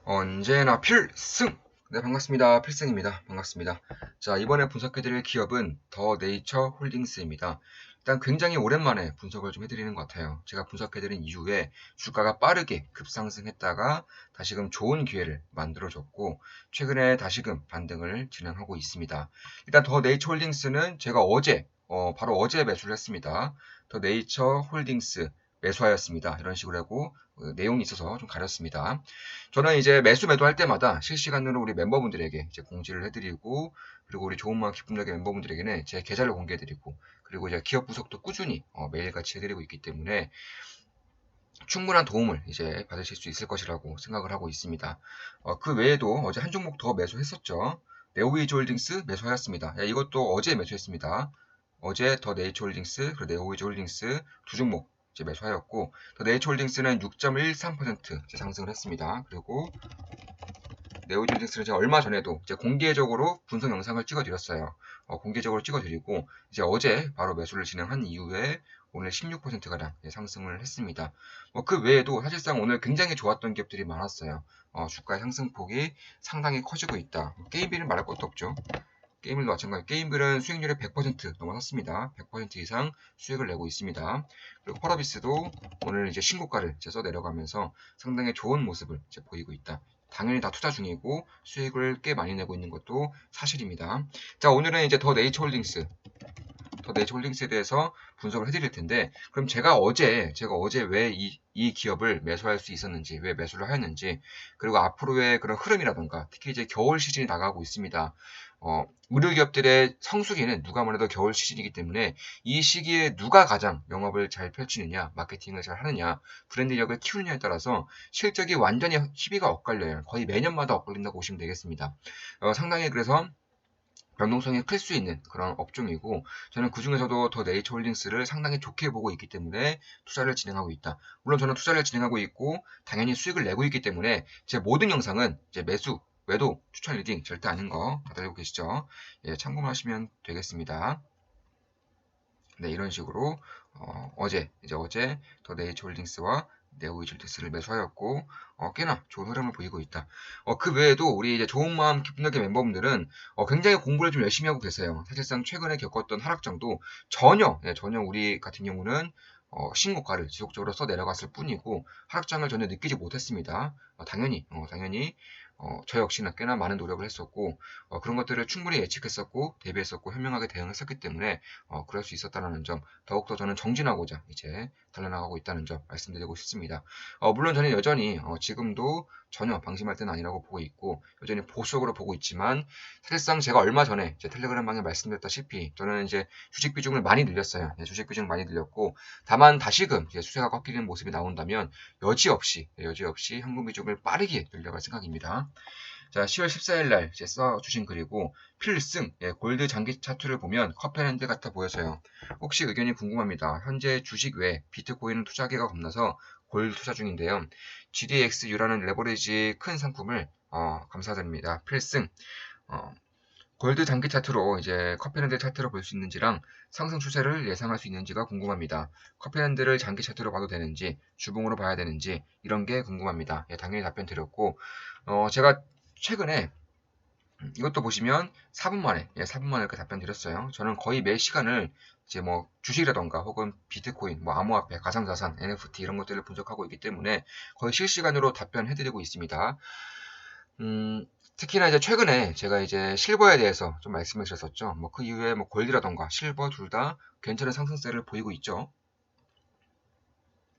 언제나 필승! 네, 반갑습니다. 필승입니다. 반갑습니다. 자, 이번에 분석해드릴 기업은 더 네이처 홀딩스입니다. 일단 굉장히 오랜만에 분석을 좀 해드리는 것 같아요. 제가 분석해드린 이후에 주가가 빠르게 급상승했다가 다시금 좋은 기회를 만들어줬고 최근에 다시금 반등을 진행하고 있습니다. 일단 더 네이처 홀딩스는 제가 바로 어제 매수를 했습니다. 더 네이처 홀딩스 매수하였습니다. 이런 식으로 하고 내용이 있어서 좀 가렸습니다. 저는 이제 매도할 때마다 실시간으로 우리 멤버분들에게 이제 공지를 해드리고, 그리고 우리 좋은 마음 기쁨 나게 멤버분들에게는 제 계좌를 공개해드리고, 그리고 이제 기업 분석도 꾸준히 매일같이 해드리고 있기 때문에 충분한 도움을 이제 받으실 수 있을 것이라고 생각을 하고 있습니다. 그 외에도 어제 한 종목 더 매수했었죠. 네오이즈홀딩스 매수하였습니다. 이것도 어제 매수했습니다. 어제 더 네이처홀딩스, 그리고 네오이즈홀딩스 두 종목 이제 매수하였고, 더 네이처홀딩스는 6.13% 상승을 했습니다. 그리고 네오지닉스를 제가 얼마 전에도 이제 공개적으로 분석 영상을 찍어드렸어요. 공개적으로 찍어드리고 이제 어제 바로 매수를 진행한 이후에 오늘 16%가량 상승을 했습니다. 그 외에도 사실상 오늘 굉장히 좋았던 기업들이 많았어요. 주가의 상승폭이 상당히 커지고 있다. 게임빌은 말할 것도 없죠. 게임빌도 마찬가지. 게임빌은 수익률이 100% 넘어섰습니다. 100% 이상 수익을 내고 있습니다. 그리고 펄어비스도 오늘 이제 신고가를 써 내려가면서 상당히 좋은 모습을 이제 보이고 있다. 당연히 다 투자 중이고 수익을 꽤 많이 내고 있는 것도 사실입니다. 자, 오늘은 이제 더 네이처홀딩스에 대해서 분석을 해드릴 텐데, 그럼 제가 어제 왜 이 기업을 매수할 수 있었는지, 왜 매수를 하였는지, 그리고 앞으로의 그런 흐름이라던가, 특히 이제 겨울 시즌이 나가고 있습니다. 의류 기업들의 성수기는 누가 뭐래도 겨울 시즌이기 때문에 이 시기에 누가 가장 영업을 잘 펼치느냐, 마케팅을 잘 하느냐, 브랜드력을 키우느냐에 따라서 실적이 완전히 희비가 엇갈려요. 거의 매년마다 엇갈린다고 보시면 되겠습니다. 상당히 그래서 변동성이 클 수 있는 그런 업종이고, 저는 그 중에서도 더 네이처홀딩스를 상당히 좋게 보고 있기 때문에 투자를 진행하고 있다. 물론 저는 투자를 진행하고 있고 당연히 수익을 내고 있기 때문에 제 모든 영상은 이제 매수, 매도, 추천 리딩 절대 아닌 거 다들 알고 계시죠? 예, 참고만 하시면 되겠습니다. 네, 이런 식으로 어제 더 네이처홀딩스와 네오이즐텍스를 매수하였고 꽤나 좋은 흐름을 보이고 있다. 그 외에도 우리 이제 좋은 마음 기쁜 나게 멤버분들은 굉장히 공부를 좀 열심히 하고 계세요. 사실상 최근에 겪었던 하락장도 전혀 우리 같은 경우는 신고가를 지속적으로 써 내려갔을 뿐이고 하락장을 전혀 느끼지 못했습니다. 당연히 저 역시나 꽤나 많은 노력을 했었고 그런 것들을 충분히 예측했었고 대비했었고 현명하게 대응했었기 때문에 그럴 수 있었다는 점, 더욱더 저는 정진하고자 이제 달려나가고 있다는 점 말씀드리고 싶습니다. 물론 저는 여전히 지금도 전혀 방심할 때는 아니라고 보고 있고 여전히 보수적으로 보고 있지만, 사실상 제가 얼마 전에 제 텔레그램방에 말씀드렸다시피 저는 이제 주식 비중을 많이 늘렸어요. 주식 비중을 많이 늘렸고, 다만 다시금 이제 수세가 꺾이는 모습이 나온다면 여지없이 현금 비중을 빠르게 늘려갈 생각입니다. 자, 10월 14일 날 써주신 글이고, 필승, 골드 장기 차트를 보면 커피랜드 같아 보여서요. 혹시 의견이 궁금합니다. 현재 주식 외 비트코인 투자기가 겁나서 골드 투자 중인데요. GDXU라는 레버리지 큰 상품을 감사드립니다. 필승. 골드 장기 차트로 이제 커피랜드 차트로 볼 수 있는지랑 상승 추세를 예상할 수 있는지가 궁금합니다. 커피랜드를 장기 차트로 봐도 되는지 주봉으로 봐야 되는지 이런 게 궁금합니다. 당연히 답변 드렸고, 제가 최근에 이것도 보시면 4분 만에 4분 만에 이렇게 답변 드렸어요. 저는 거의 매 시간을 이제 뭐 주식이라던가 혹은 비트코인, 뭐 암호화폐, 가상자산, NFT 이런 것들을 분석하고 있기 때문에 거의 실시간으로 답변해드리고 있습니다. 특히나 이제 최근에 제가 이제 실버에 대해서 좀 말씀을 드렸었죠. 뭐 그 이후에 뭐 골드라던가 실버 둘 다 괜찮은 상승세를 보이고 있죠.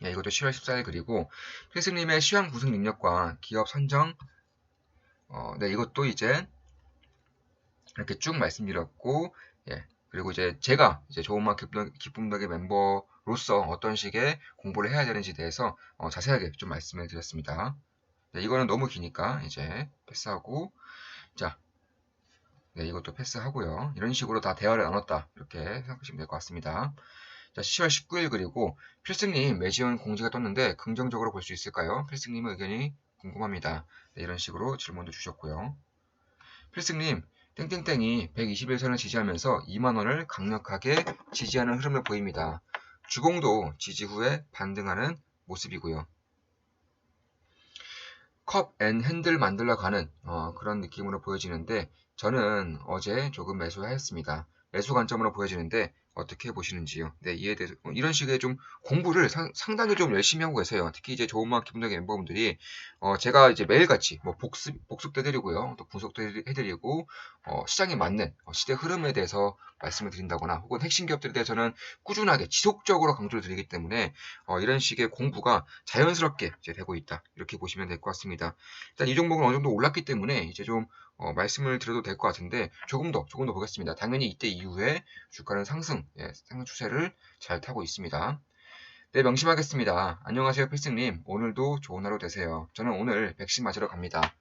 이것도 10월 14일 그리고 필승님의 시황 구성 능력과 기업 선정, 네, 이것도 이제 이렇게 쭉 말씀드렸고, 그리고 이제 제가 이제 좋은 마음 기쁨 덕의 멤버로서 어떤 식의 공부를 해야 되는지에 대해서 자세하게 좀 말씀을 드렸습니다. 네, 이거는 너무 기니까 이제 패스하고, 자, 네, 이것도 패스하고요. 이런 식으로 다 대화를 나눴다. 이렇게 생각하시면 될 것 같습니다. 자, 10월 19일 그리고 필승님 매지원 공지가 떴는데 긍정적으로 볼 수 있을까요? 필승님의 의견이 궁금합니다. 네, 이런 식으로 질문도 주셨고요. 필승님, 땡땡땡이 121선을 지지하면서 2만원을 강력하게 지지하는 흐름을 보입니다. 주봉도 지지 후에 반등하는 모습이고요. 컵 앤 핸들 만들러 가는 그런 느낌으로 보여지는데 저는 어제 조금 매수하였습니다. 매수 관점으로 보여지는데 어떻게 보시는지요? 네, 이에 대해서 이런 식의 좀 공부를 상당히 좀 열심히 하고 계세요. 특히 이제 좋은마음 기분적인 멤버분들이 제가 이제 매일같이 뭐 복습도 해드리고요, 또 분석도 해드리고 시장에 맞는 시대 흐름에 대해서 말씀을 드린다거나 혹은 핵심 기업들에 대해서는 꾸준하게 지속적으로 강조를 드리기 때문에 이런 식의 공부가 자연스럽게 이제 되고 있다, 이렇게 보시면 될 것 같습니다. 일단 이 종목은 어느 정도 올랐기 때문에 이제 좀 말씀을 드려도 될 것 같은데 조금 더 보겠습니다. 당연히 이때 이후에 주가는 상승 추세를 잘 타고 있습니다. 네, 명심하겠습니다. 안녕하세요, 필승님. 오늘도 좋은 하루 되세요. 저는 오늘 백신 맞으러 갑니다.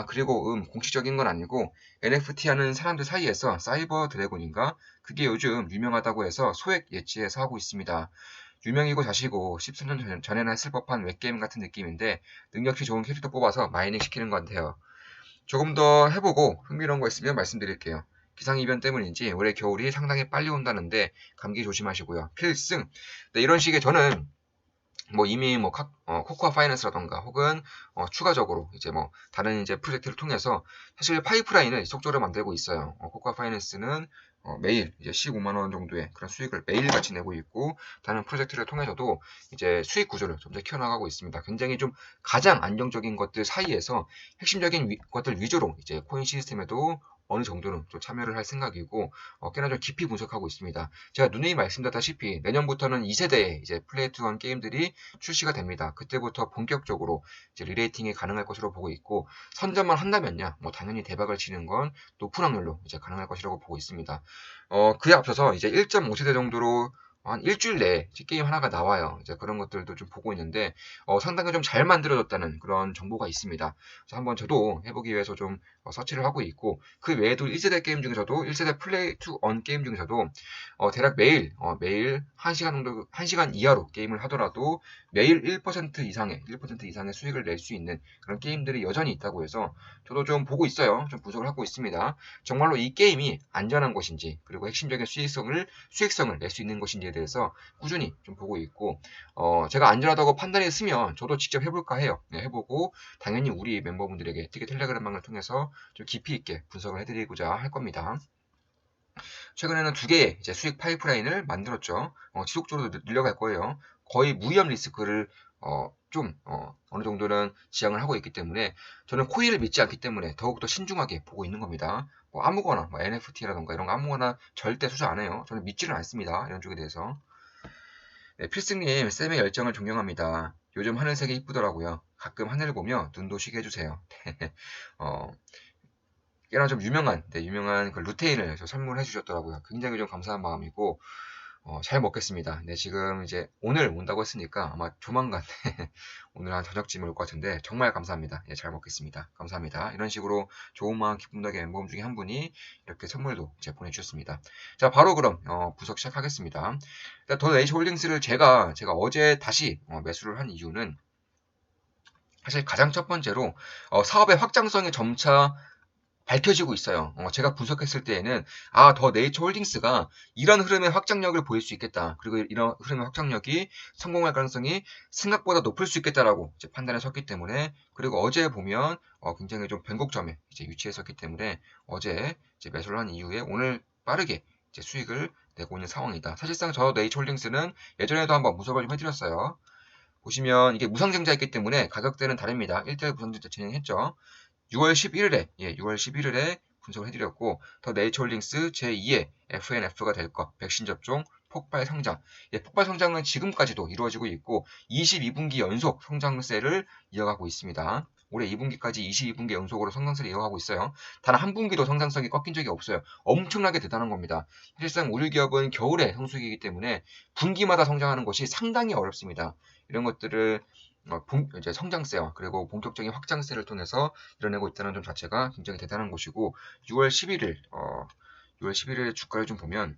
그리고 공식적인 건 아니고 NFT 하는 사람들 사이에서 사이버 드래곤인가? 그게 요즘 유명하다고 해서 소액 예치해서 하고 있습니다. 유명이고 자시고 13년 전에나 했을 법한 웹게임 같은 느낌인데 능력치 좋은 캐릭터 뽑아서 마이닝 시키는 것 같아요. 조금 더 해보고 흥미로운 거 있으면 말씀드릴게요. 기상이변 때문인지 올해 겨울이 상당히 빨리 온다는데 감기 조심하시고요. 필승! 네, 이런 식의 저는 뭐 이미 뭐 코코아 파이낸스라던가 혹은 추가적으로 이제 뭐 다른 이제 프로젝트를 통해서 사실 파이프라인을 지속적으로 만들고 있어요. 코코아 파이낸스는 매일 이제 15만 원 정도의 그런 수익을 매일같이 내고 있고 다른 프로젝트를 통해서도 이제 수익 구조를 점차 키워나가고 있습니다. 굉장히 좀 가장 안정적인 것들 사이에서 핵심적인 것들 위주로 이제 코인 시스템에도 어느 정도는 좀 참여를 할 생각이고 꽤나 좀 깊이 분석하고 있습니다. 제가 누누이 말씀드렸다시피 내년부터는 2세대의 이제 플레이2원 게임들이 출시가 됩니다. 그때부터 본격적으로 이제 리레이팅이 가능할 것으로 보고 있고 선점만 한다면요, 뭐 당연히 대박을 치는 건 높은 확률로 이제 가능할 것이라고 보고 있습니다. 그에 앞서서 이제 1.5세대 정도로 한 일주일 내에 게임 하나가 나와요. 이제 그런 것들도 좀 보고 있는데 상당히 좀 잘 만들어졌다는 그런 정보가 있습니다. 그래서 한번 저도 해보기 위해서 좀 서치를 하고 있고 그 외에도 1세대 게임 중에서도 1세대 플레이 투 언 게임 중에서도 대략 매일 1시간 정도 1시간 이하로 게임을 하더라도 매일 1% 이상의 수익을 낼 수 있는 그런 게임들이 여전히 있다고 해서 저도 좀 보고 있어요. 좀 분석을 하고 있습니다. 정말로 이 게임이 안전한 것인지 그리고 핵심적인 수익성을 낼 수 있는 것인지에 대해서 꾸준히 좀 보고 있고 제가 안전하다고 판단했으면 저도 직접 해볼까 해요. 네, 해보고 당연히 우리 멤버분들에게 특히 텔레그램방을 통해서 좀 깊이 있게 분석을 해드리고자 할 겁니다. 최근에는 두 개의 이제 수익 파이프라인을 만들었죠. 지속적으로 늘려갈 거예요. 거의 무위험 리스크를 어느 정도는 지향을 하고 있기 때문에 저는 코인을 믿지 않기 때문에 더욱더 신중하게 보고 있는 겁니다. 뭐 아무거나 뭐 NFT라던가 이런 거 아무거나 절대 투자 안 해요. 저는 믿지는 않습니다. 이런 쪽에 대해서. 네, 필승님, 쌤의 열정을 존경합니다. 요즘 하늘색이 이쁘더라고요. 가끔 하늘을 보며 눈도 쉬게 해주세요. 어, 꽤나 좀 유명한 그 루테인을 선물해 주셨더라고요. 굉장히 좀 감사한 마음이고, 잘 먹겠습니다. 네, 지금 이제 오늘 온다고 했으니까 아마 조만간 오늘 한 저녁쯤에 올 것 같은데 정말 감사합니다. 예, 잘 먹겠습니다. 감사합니다. 이런 식으로 좋은 마음 기쁨 덕의 멤버 중에 한 분이 이렇게 선물도 이제 보내주셨습니다. 자, 바로 그럼 분석 시작하겠습니다. 일단 더 H홀딩스를 제가 어제 다시 매수를 한 이유는 사실 가장 첫 번째로 사업의 확장성이 점차 밝혀지고 있어요. 제가 분석했을 때에는 더 네이처 홀딩스가 이런 흐름의 확장력을 보일 수 있겠다. 그리고 이런 흐름의 확장력이 성공할 가능성이 생각보다 높을 수 있겠다라고 이제 판단을 섰기 때문에 그리고 어제 보면 굉장히 좀 변곡점에 이제 위치했었기 때문에 어제 이제 매수를 한 이후에 오늘 빠르게 이제 수익을 내고 있는 상황이다. 사실상 저 네이처 홀딩스는 예전에도 한번 분석을 좀 해드렸어요. 보시면 이게 무상증자이기 때문에 가격대는 다릅니다. 1대1 무상증자 진행했죠. 6월 11일에 분석을 해드렸고 더 네이처홀딩스 제2의 FNF가 될 것, 백신 접종, 폭발 성장. 폭발 성장은 지금까지도 이루어지고 있고 22분기 연속 성장세를 이어가고 있습니다. 올해 2분기까지 22분기 연속으로 성장세를 이어가고 있어요. 단 한 분기도 성장성이 꺾인 적이 없어요. 엄청나게 대단한 겁니다. 사실상 우리 기업은 겨울에 성수기이기 때문에 분기마다 성장하는 것이 상당히 어렵습니다. 이런 것들을 이제 성장세와 그리고 본격적인 확장세를 통해서 이뤄내고 있다는 점 자체가 굉장히 대단한 것이고 6월 11일 주가를 좀 보면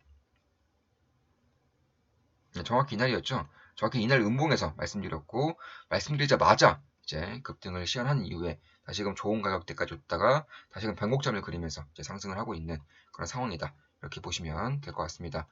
정확히 이날이었죠. 정확히 이날 음봉에서 말씀드렸고 말씀드리자마자 이제 급등을 시연한 이후에 다시금 좋은 가격대까지 줬다가 다시금 변곡점을 그리면서 이제 상승을 하고 있는 그런 상황이다. 이렇게 보시면 될 것 같습니다.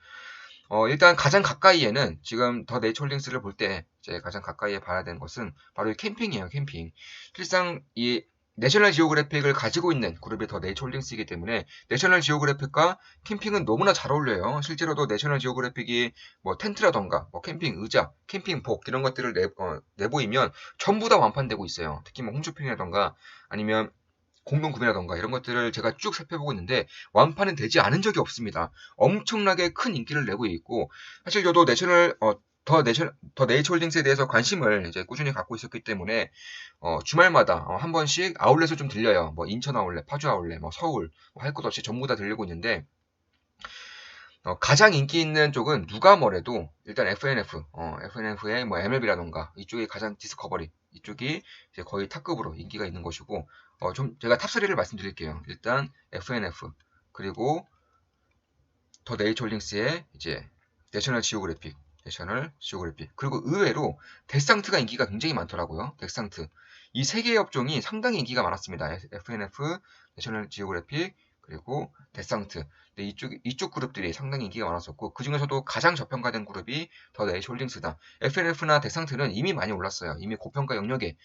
일단 가장 가까이에는 지금 더 네이처홀딩스를 볼 때 이제 가장 가까이에 봐야 되는 것은 바로 이 캠핑이에요. 캠핑. 실상 이 내셔널 지오그래픽을 가지고 있는 그룹이 더 네이처홀딩스이기 때문에 내셔널 지오그래픽과 캠핑은 너무나 잘 어울려요. 실제로도 내셔널 지오그래픽이 뭐 텐트라던가 뭐 캠핑 의자, 캠핑복 이런 것들을 내보이면 전부 다 완판되고 있어요. 특히 뭐 홈쇼핑이라던가 아니면 공동 구매라던가 이런 것들을 제가 쭉 살펴보고 있는데 완판은 되지 않은 적이 없습니다. 엄청나게 큰 인기를 내고 있고 사실 저도 더 네이처홀딩스에 대해서 관심을 이제 꾸준히 갖고 있었기 때문에 주말마다 한 번씩 아울렛을 좀 들려요. 뭐 인천 아울렛, 파주 아울렛, 뭐 서울 할 것 없이 전부 다 들리고 있는데 가장 인기 있는 쪽은 누가 뭐래도 일단 FNF의 뭐 MLB라던가 이쪽이 가장 디스커버리 이쪽이 이제 거의 탑급으로 인기가 있는 것이고 좀 제가 탑3를 말씀드릴게요. 일단 FNF 그리고 더 네이처홀딩스의 이제 내셔널 지오그래픽 그리고 의외로 데상트가 인기가 굉장히 많더라고요. 데상트 이 세 개의 업종이 상당히 인기가 많았습니다. FNF, 내셔널 지오그래픽 그리고 데상트 이쪽 그룹들이 상당히 인기가 많았었고 그 중에서도 가장 저평가된 그룹이 더 네이처홀딩스다. FNF나 데상트는 이미 많이 올랐어요. 이미 고평가 영역에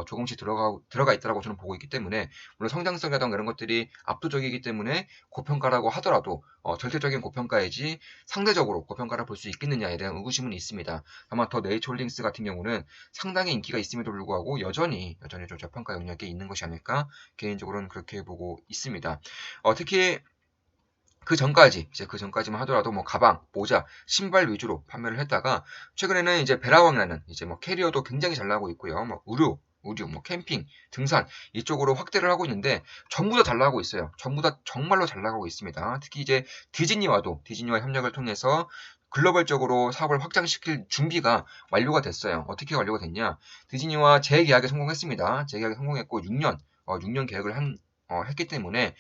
조금씩 들어가 있다고 저는 보고 있기 때문에 물론 성장성이라던가 이런 것들이 압도적이기 때문에 고평가라고 하더라도 절대적인 고평가이지 상대적으로 고평가를 볼 수 있겠느냐에 대한 의구심은 있습니다. 다만 더 네이처홀딩스 같은 경우는 상당히 인기가 있음에도 불구하고 여전히 좀 저평가 영역에 있는 것이 아닐까 개인적으로는 그렇게 보고 있습니다. 특히 그 전까지만 하더라도 뭐 가방, 모자, 신발 위주로 판매를 했다가 최근에는 이제 베라왕이라는 이제 뭐 캐리어도 굉장히 잘 나가고 있고요. 뭐 의류, 뭐 캠핑, 등산 이쪽으로 확대를 하고 있는데 전부 다 잘 나가고 있어요. 전부 다 정말로 잘 나가고 있습니다. 특히 이제 디즈니와 협력을 통해서 글로벌적으로 사업을 확장시킬 준비가 완료가 됐어요. 어떻게 완료가 됐냐? 디즈니와 재계약에 성공했습니다. 재계약에 성공했고 6년 계약을 했기 때문에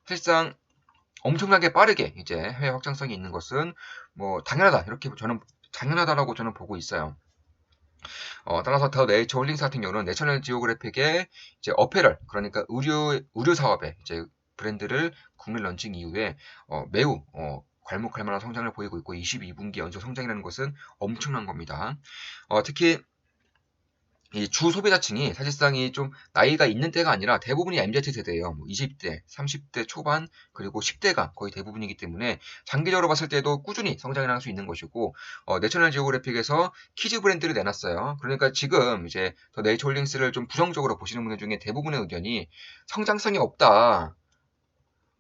사실상 엄청나게 빠르게 이제 해외 확장성이 있는 것은 뭐 당연하다라고 저는 보고 있어요. 따라서 더 네이처홀딩스 같은 경우는 내셔널 지오그래픽의 이제 어페럴 그러니까 의류 사업의 이제 브랜드를 국내 런칭 이후에 매우 괄목할 만한 성장을 보이고 있고 22분기 연속 성장이라는 것은 엄청난 겁니다. 특히 이 주 소비자층이 사실상 좀 나이가 있는 때가 아니라 대부분이 MZ 세대예요. 뭐 20대, 30대 초반 그리고 10대가 거의 대부분이기 때문에 장기적으로 봤을 때도 꾸준히 성장을 할 수 있는 것이고 내셔널 지오그래픽에서 키즈 브랜드를 내놨어요. 그러니까 지금 이제 더 네이처홀딩스를 좀 부정적으로 보시는 분들 중에 대부분의 의견이 성장성이 없다.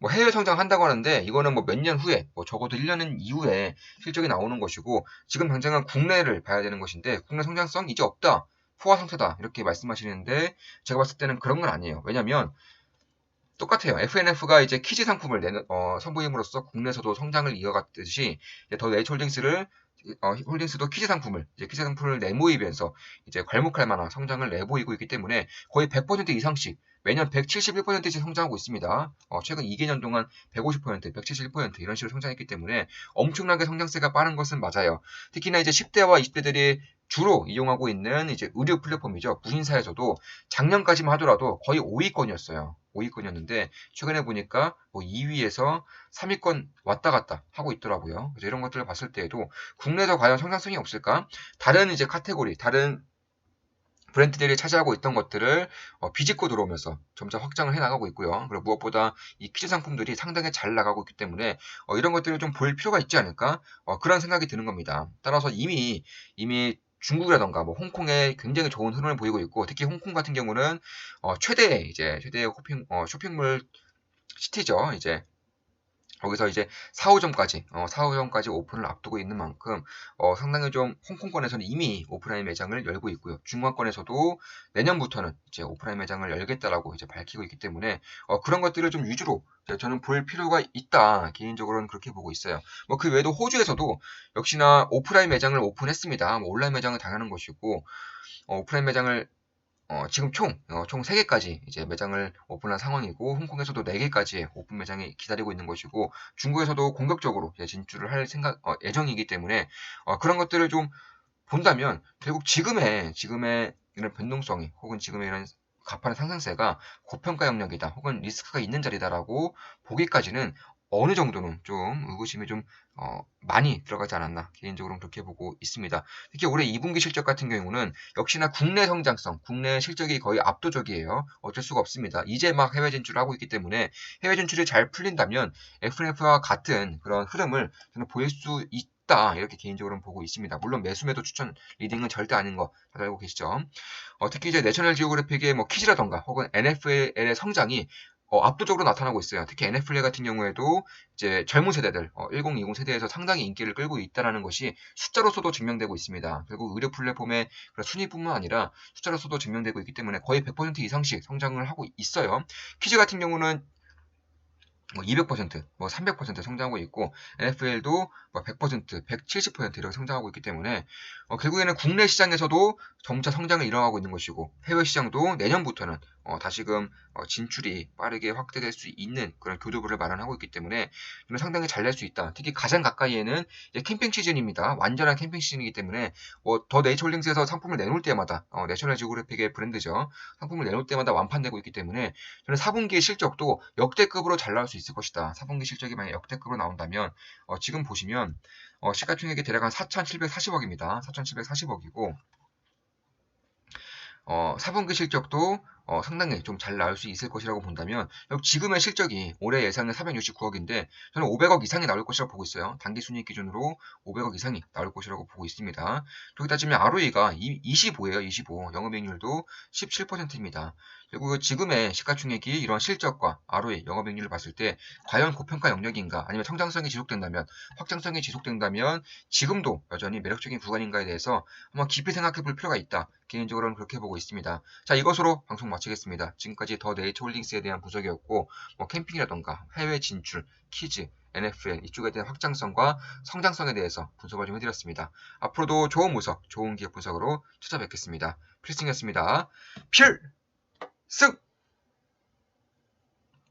뭐 해외 성장한다고 하는데 이거는 뭐 몇 년 후에 뭐 적어도 1년 이후에 실적이 나오는 것이고 지금 당장은 국내를 봐야 되는 것인데 국내 성장성 이제 없다. 포화 상태다. 이렇게 말씀하시는데 제가 봤을 때는 그런 건 아니에요. 왜냐면 똑같아요. FNF가 이제 키즈 상품을 선보임으로써 국내에서도 성장을 이어갔듯이 더 네이처홀딩스를 홀딩스도 키즈 상품을 내모이면서 이제 괄목할 만한 성장을 내보이고 있기 때문에 거의 100% 이상씩 매년 171%씩 성장하고 있습니다. 최근 2개년 동안 150%, 171% 이런 식으로 성장했기 때문에 엄청나게 성장세가 빠른 것은 맞아요. 특히나 이제 10대와 20대들이 주로 이용하고 있는 이제 의류 플랫폼이죠. 무신사에서도 작년까지만 하더라도 거의 5위권이었어요. 5위권이었는데 최근에 보니까 뭐 2위에서 3위권 왔다 갔다 하고 있더라고요. 그래서 이런 것들을 봤을 때에도 국내에서 과연 성장성이 없을까? 다른 이제 카테고리, 다른 브랜드들이 차지하고 있던 것들을 비집고 들어오면서 점차 확장을 해나가고 있고요. 그리고 무엇보다 이 키즈 상품들이 상당히 잘 나가고 있기 때문에 이런 것들을 좀 볼 필요가 있지 않을까? 그런 생각이 드는 겁니다. 따라서 이미 중국이라던가 뭐 홍콩에 굉장히 좋은 흐름을 보이고 있고 특히 홍콩 같은 경우는 최대의 쇼핑몰 시티죠. 이제 거기서 이제 4호점까지 오픈을 앞두고 있는 만큼 상당히 좀 홍콩권에서는 이미 오프라인 매장을 열고 있고요. 중화권에서도 내년부터는 이제 오프라인 매장을 열겠다라고 이제 밝히고 있기 때문에 그런 것들을 좀 위주로 저는 볼 필요가 있다. 개인적으로는 그렇게 보고 있어요. 뭐 그 외에도 호주에서도 역시나 오프라인 매장을 오픈했습니다. 뭐 온라인 매장은 당연한 것이고 오프라인 매장을 지금 총 3개까지 이제 매장을 오픈한 상황이고, 홍콩에서도 4개까지의 오픈 매장이 기다리고 있는 것이고, 중국에서도 공격적으로 이제 진출을 할 예정이기 때문에, 그런 것들을 좀 본다면, 결국 지금의 이런 변동성이, 혹은 지금의 이런 가판의 상승세가 고평가 영역이다, 혹은 리스크가 있는 자리다라고 보기까지는 어느 정도는 좀 의구심이 좀 많이 들어가지 않았나 개인적으로는 그렇게 보고 있습니다. 특히 올해 2분기 실적 같은 경우는 역시나 국내 성장성, 국내 실적이 거의 압도적이에요. 어쩔 수가 없습니다. 이제 막 해외 진출을 하고 있기 때문에 해외 진출이 잘 풀린다면 FNF와 같은 그런 흐름을 저는 보일 수 있다 이렇게 개인적으로는 보고 있습니다. 물론 매수매도 추천 리딩은 절대 아닌 거 잘 알고 계시죠? 특히 이제 내셔널 지오그래픽의 뭐 키즈라던가 혹은 NFL의 성장이 압도적으로 나타나고 있어요. 특히 NFL 같은 경우에도 이제 젊은 세대들, 10, 20 세대에서 상당히 인기를 끌고 있다는 것이 숫자로서도 증명되고 있습니다. 결국 의료 플랫폼의 그런 순위뿐만 아니라 숫자로서도 증명되고 있기 때문에 거의 100% 이상씩 성장을 하고 있어요. 키즈 같은 경우는 뭐 200%, 뭐 300% 성장하고 있고 NFL도 뭐 100%, 170% 이렇게 성장하고 있기 때문에 결국에는 국내 시장에서도 점차 성장을 이뤄가고 있는 것이고 해외 시장도 내년부터는 다시금 진출이 빠르게 확대될 수 있는 그런 교두보를 마련하고 있기 때문에 저는 상당히 잘 낼 수 있다. 특히 가장 가까이에는 이제 캠핑 시즌입니다. 완전한 캠핑 시즌이기 때문에 더 네이처홀딩스에서 상품을 내놓을 때마다 내셔널 지오그래픽의 브랜드죠. 상품을 내놓을 때마다 완판되고 있기 때문에 저는 4분기의 실적도 역대급으로 잘 나올 수 있을 것이다. 4분기 실적이 만약 역대급으로 나온다면 지금 보시면 시가총액이 대략 한 4,740억입니다. 4,740억이고 4분기 실적도 상당히 좀 잘 나올 수 있을 것이라고 본다면 지금의 실적이 올해 예상은 469억인데 저는 500억 이상이 나올 것이라고 보고 있어요. 단기순이익 기준으로 500억 이상이 나올 것이라고 보고 있습니다. 그렇게 따지면 ROE가 25예요. 25. 영업이익률도 17%입니다. 그리고 지금의 시가총액이 이런 실적과 ROE, 영업이익률을 봤을 때 과연 고평가 영역인가 아니면 성장성이 지속된다면 확장성이 지속된다면 지금도 여전히 매력적인 구간인가에 대해서 한번 깊이 생각해 볼 필요가 있다. 개인적으로는 그렇게 보고 있습니다. 자, 이것으로 방송 마치겠습니다. 지금까지 더 네이처홀딩스에 대한 분석이었고, 뭐 캠핑이라던가 해외 진출, 키즈, NFL 이쪽에 대한 확장성과 성장성에 대해서 분석을 좀 해드렸습니다. 앞으로도 좋은 분석, 좋은 기업 분석으로 찾아뵙겠습니다. 필승이었습니다. 필승!